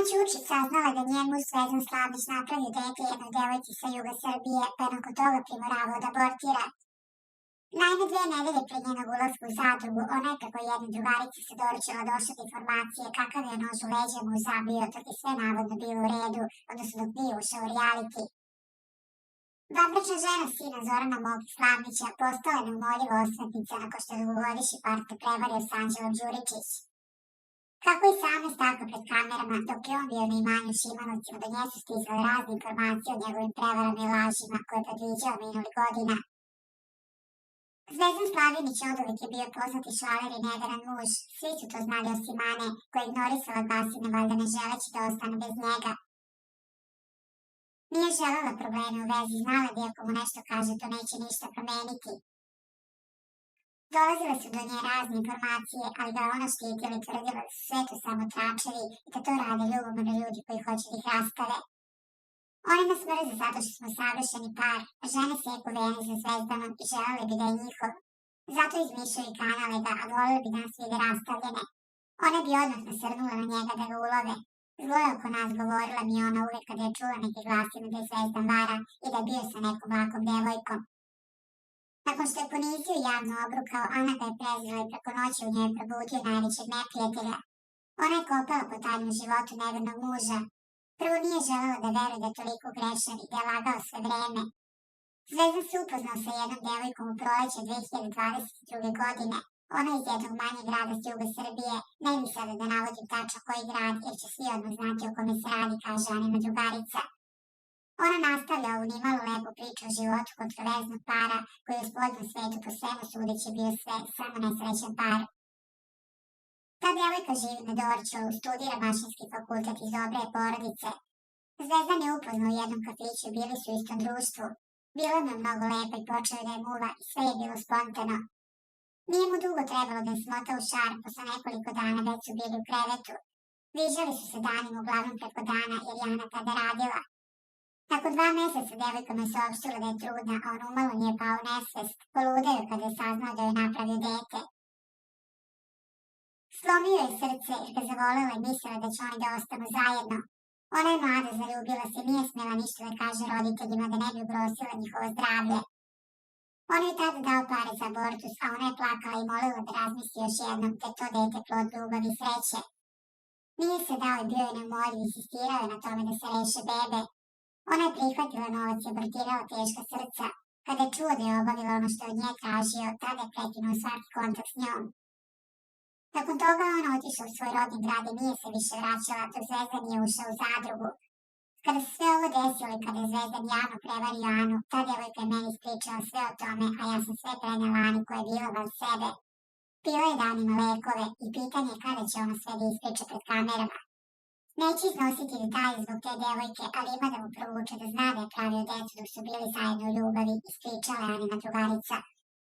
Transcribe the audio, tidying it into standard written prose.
Ćučić saznala da njen muž Zvezdan Slavnić napravio dete jednoj devojci sa juga Srbije, pa je nakon toga primoravao da abortira. Naime, 2 nedelje pred njenog ulaska u zadrugu, ona je preko jedne drugarice sa doručila došla do informacije kakav je nož u leđa mu zabio, dok je sve navodno bilo u redu, odnosno dok nije ušao u reality. Vanbračna žena sina Zorana Mogi Slavnića postala je neumoljiva osvetnica nakon što je dugogodišnji partner prevario s Anđelom Đuričić. Kako i sama stakla pred kamerama, dok je on bio na imanju Šimanovcima, do nje su stizale razne informacije o njegovim prevarama i lažima koje je predviđao minuli godina. Zvezdan Slavinić oduvek je bio poznati švaler i neveran muž, svi su to znali osim Ane, koja je ignorisala glasine valjda ne želeći da ostane bez njega. Nije želela probleme u vezi, znala da ako mu nešto kaže to neće ništa promeniti. Dolazile su do nje razne informacije, ali da ona štitila i tvrdila da su sve to samo tračevi i da to rade ljubomorni ljudi koji hoće da ih rastave. Oni nas mrze zato što smo savršeni par, a žene seku vene za Zvezdanom i želele bi da je njihov. Zato izmišljaju kanale da, a volili bi da nas vide rastavljene. One bi odmah nasrnule na njega da ga ulove. Zlo je oko nas, govorila mi ona uvek kada je čula neke glasine da je Zvezdan vara i da je bio sa nekom lakom devojkom. Nakon što je ponizio i javno obrukao, Ana ga je prezrela i preko noći u njoj probudio najvećeg neprijatelja. Ona je kopala po tajnom životu nevernog muža. Prvo nije želela da veruje da je toliko grešan i da je lagao sve vreme. Zvezdan se upoznao sa jednom devojkom u proleće 2022. godine. Ona je iz jednog manjeg grada s juga Srbije, ne mi sada da navodim tačno koji grad, jer će svi odmah znati o kome se radi, kaže Anina drugarica. Ona nastavlja ovu nimalo lepu priču o životu kontroverznog para, koji je u spoljnom svetu po svemu sudeći bio sve, samo nesrećan par. Ta devojka živi na Dorćolu, studira mašinski fakultet iz dobre porodice. Zvezdan je upoznao u jednom kafiću, bili su u istom društvu. Bila mu je mnogo lepa i počeo da je muva i sve je bilo spontano. Nije mu dugo trebalo da je smotao u šar, posle nekoliko dana već su bili u krevetu. Viđali su se danima uglavnom preko dana jer je Ana tada radila. Nakon 2 meseca devojka mu je saopštila da je trudna, a on umalo nije pao u nesvest, poludeo kada je saznao da je napravio dete. Slomio je srce jer ga zavolela i mislila da će oni da ostanu zajedno. Ona je mlada, zaljubila se, nije smela ništa da kaže roditeljima da ne bi ugrozila njihovo zdravlje. On je tada dao pare za abortus, a ona je plakala i molila da razmisli još jednom da je to dete plod ljubavi i sreće. Nije se dao i bio je neumoljiv, insistirao je na tome da se reše bebe. Ona je prihvatila novac i abortirala teška srca. Kada je čuo da je obavila ono što je od nje tražio, tada je prekinuo svaki kontakt s njom. Nakon toga ona otišla u svoj rodni grad i nije se više vraćala dok Zvezdan nije ušao u zadrugu. Kada se sve ovo desilo i kada je Zvezdan javno prevario Anu, ta devojka je meni ispričala sve o tome, a ja sam sve prenela Ani koja je bila van sebe. Pila je danima lekove i pitanje je kada će ona sve da ispriča pred kamerama. Neću iznositi detalje zbog te devojke, ali ima da mu provuče da zna da je pravio decu dok su bili zajedno u ljubavi, ispričala je Anina drugarica.